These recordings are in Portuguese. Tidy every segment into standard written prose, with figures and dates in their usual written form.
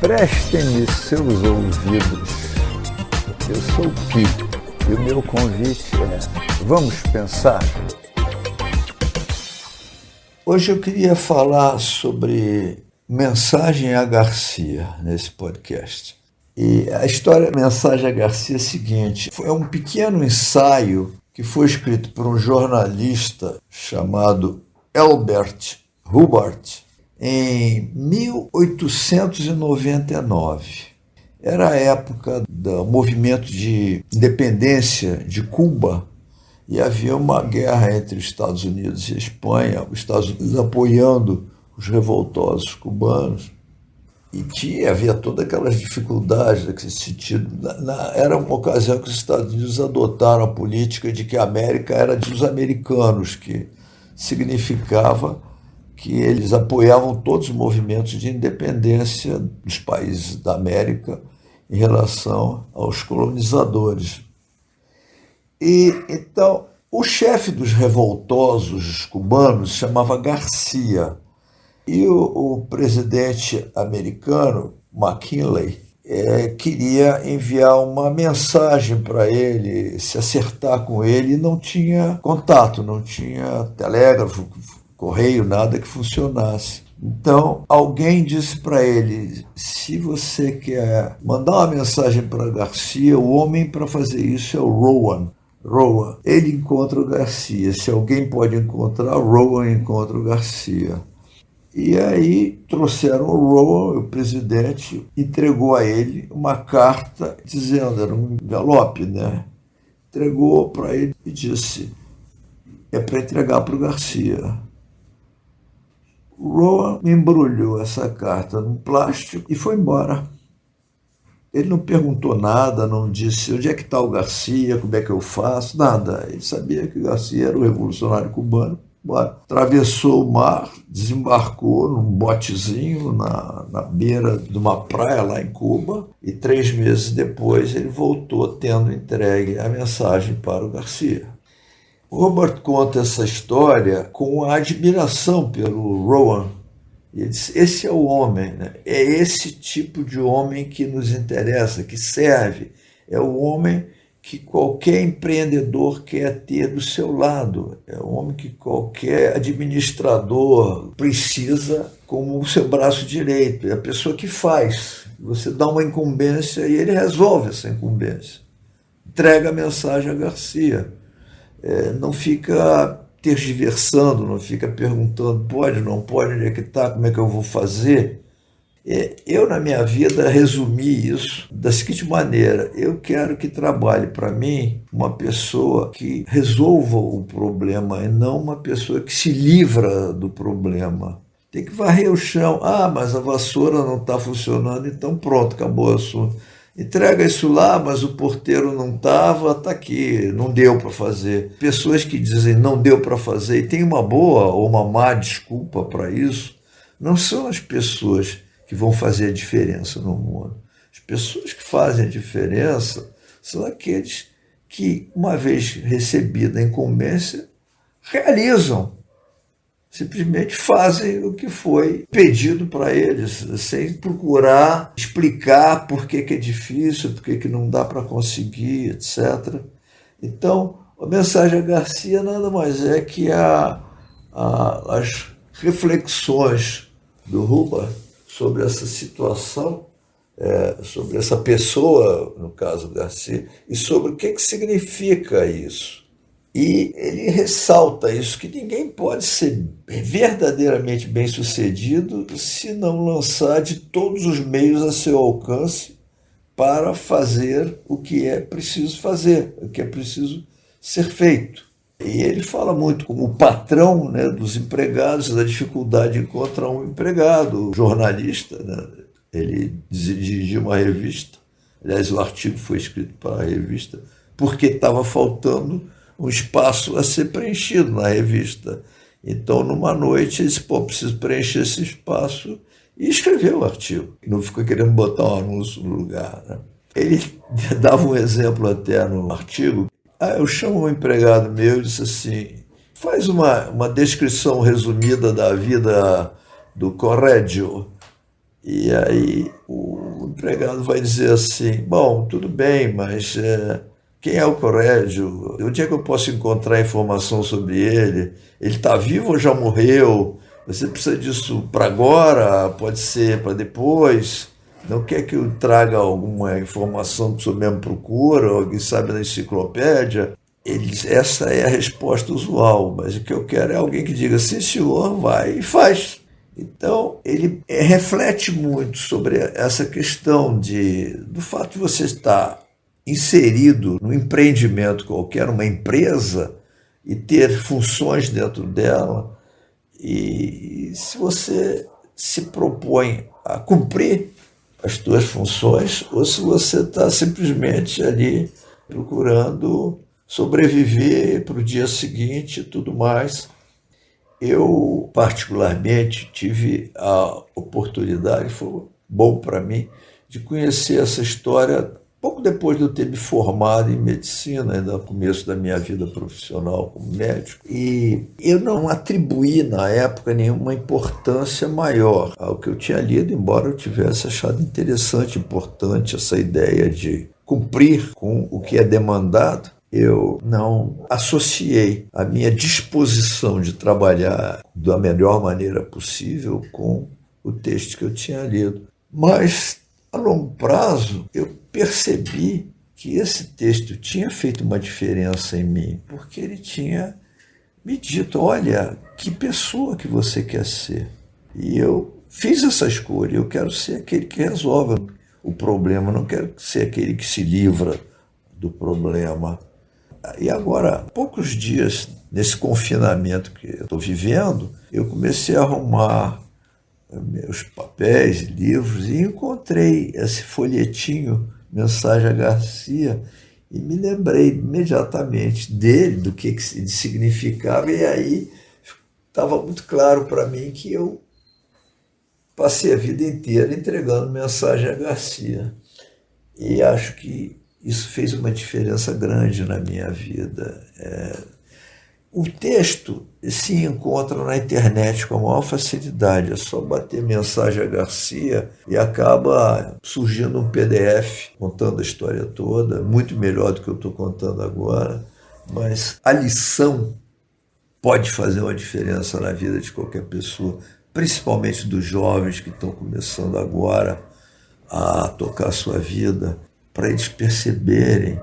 Prestem-me seus ouvidos. Eu sou o Pi e o meu convite é: vamos pensar? Hoje eu queria falar sobre Mensagem a Garcia nesse podcast. E a história Mensagem a Garcia é a seguinte: é um pequeno ensaio que foi escrito por um jornalista chamado Elbert Hubbard em 1899. Era a época do movimento de independência de Cuba e havia uma guerra entre os Estados Unidos e a Espanha, os Estados Unidos apoiando os revoltosos cubanos. E havia todas aquelas dificuldades nesse sentido. Era uma ocasião que os Estados Unidos adotaram a política de que a América era dos americanos, que significava que eles apoiavam todos os movimentos de independência dos países da América em relação aos colonizadores. E então, o chefe dos revoltosos cubanos se chamava Garcia. E o presidente americano, McKinley, queria enviar uma mensagem para ele, se acertar com ele, e não tinha contato, não tinha telégrafo, correio, nada que funcionasse. Então, alguém disse para ele: se você quer mandar uma mensagem para Garcia, o homem para fazer isso é o Rowan. Ele encontra o Garcia. Se alguém pode encontrar, o Rowan encontra o Garcia. E aí trouxeram o Rowan, o presidente, entregou a ele uma carta dizendo, era um envelope, né? Entregou para ele e disse: é para entregar para o Garcia. O Rowan embrulhou essa carta num plástico e foi embora. Ele não perguntou nada, não disse onde é que está o Garcia, como é que eu faço, nada. Ele sabia que o Garcia era o revolucionário cubano. Atravessou o mar, desembarcou num botezinho na beira de uma praia lá em Cuba e 3 meses depois ele voltou tendo entregue a mensagem para o Garcia. O Robert conta essa história com a admiração pelo Rowan. Ele diz: esse é o homem, né? É esse tipo de homem que nos interessa, que serve. É o homem que qualquer empreendedor quer ter do seu lado. É o homem que qualquer administrador precisa como o seu braço direito. É a pessoa que faz. Você dá uma incumbência e ele resolve essa incumbência. Entrega a mensagem a Garcia. Não fica tergiversando, não fica perguntando: pode, não pode, onde é que está, como é que eu vou fazer. Eu, na minha vida, resumi isso da seguinte maneira: eu quero que trabalhe para mim uma pessoa que resolva o problema e não uma pessoa que se livra do problema. Tem que varrer o chão. Ah, mas a vassoura não está funcionando, então pronto, acabou o assunto. Entrega isso lá, mas o porteiro não estava, está aqui, não deu para fazer. Pessoas que dizem não deu para fazer e tem uma boa ou uma má desculpa para isso, não são as pessoas que vão fazer a diferença no mundo. As pessoas que fazem a diferença são aqueles que, uma vez recebida a incumbência, realizam. Simplesmente fazem o que foi pedido para eles, sem procurar explicar por que é difícil, por que não dá para conseguir, etc. Então, a mensagem a Garcia nada mais é que as reflexões do Hubbard sobre essa situação, sobre essa pessoa, no caso Garcia, e sobre o que significa isso. E ele ressalta isso, que ninguém pode ser verdadeiramente bem-sucedido se não lançar de todos os meios a seu alcance para fazer o que é preciso fazer, o que é preciso ser feito. E ele fala muito como patrão, né, dos empregados, da dificuldade de encontrar um empregado, jornalista, né? Ele dirigia uma revista, aliás, o artigo foi escrito para a revista, porque estava faltando um espaço a ser preenchido na revista. Então, numa noite, ele disse: preciso preencher esse espaço, e escreveu o artigo. Não ficou querendo botar um anúncio no lugar, né? Ele dava um exemplo até no artigo. Eu chamo um empregado meu e disse assim: faz uma descrição resumida da vida do Correggio. E aí o empregado vai dizer assim, bom, tudo bem, mas quem é o Correggio? Onde é que eu posso encontrar informação sobre ele? Ele está vivo ou já morreu? Você precisa disso para agora? Pode ser para depois? Não quer que eu traga alguma informação que o senhor mesmo procura? Alguém sabe na enciclopédia? Essa é a resposta usual, mas o que eu quero é alguém que diga, sim senhor, vai e faz. Então, ele reflete muito sobre essa questão do fato de você estar inserido num empreendimento qualquer, uma empresa, e ter funções dentro dela. E se você se propõe a cumprir as suas funções, ou se você está simplesmente ali procurando sobreviver para o dia seguinte e tudo mais. Eu, particularmente, tive a oportunidade, foi bom para mim, de conhecer essa história pouco depois de eu ter me formado em medicina, ainda no começo da minha vida profissional como médico. E eu não atribuí, na época, nenhuma importância maior ao que eu tinha lido, embora eu tivesse achado interessante, importante essa ideia de cumprir com o que é demandado. Eu não associei a minha disposição de trabalhar da melhor maneira possível com o texto que eu tinha lido. Mas, a longo prazo, eu percebi que esse texto tinha feito uma diferença em mim, porque ele tinha me dito, olha, que pessoa que você quer ser. E eu fiz essa escolha, eu quero ser aquele que resolve o problema, não quero ser aquele que se livra do problema. E agora, poucos dias nesse confinamento que eu estou vivendo, eu comecei a arrumar meus papéis, livros, e encontrei esse folhetinho, Mensagem a Garcia, e me lembrei imediatamente dele, do que ele significava, e aí estava muito claro para mim que eu passei a vida inteira entregando Mensagem a Garcia. E acho que isso fez uma diferença grande na minha vida. O texto se encontra na internet com a maior facilidade. É só bater Mensagem a Garcia e acaba surgindo um PDF contando a história toda, muito melhor do que eu estou contando agora. Mas a lição pode fazer uma diferença na vida de qualquer pessoa, principalmente dos jovens que estão começando agora a tocar a sua vida, para eles perceberem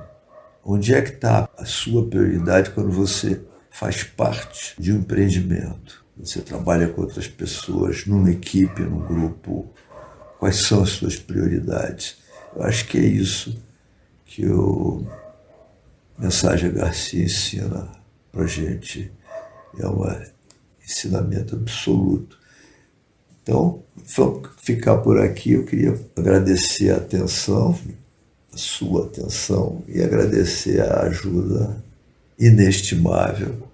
onde é que está a sua prioridade quando você faz parte de um empreendimento. Você trabalha com outras pessoas, numa equipe, num grupo. Quais são as suas prioridades? Eu acho que é isso que o Mensagem a Garcia ensina para a gente. É um ensinamento absoluto. Então, vamos ficar por aqui. Eu queria agradecer a atenção, a sua atenção, e agradecer a ajuda inestimável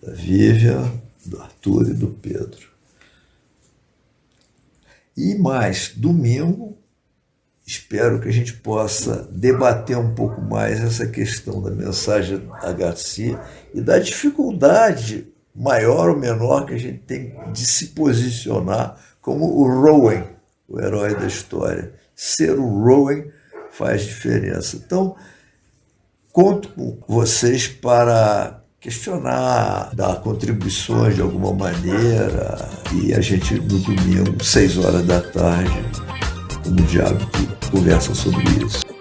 da Vivian, do Arthur e do Pedro. E mais, domingo, espero que a gente possa debater um pouco mais essa questão da Mensagem a Garcia e da dificuldade maior ou menor que a gente tem de se posicionar como o Rowan, o herói da história. Ser o Rowan faz diferença. Então, conto com vocês para questionar, dar contribuições de alguma maneira, e a gente, no domingo, 6 horas da tarde, como de hábito, conversa sobre isso.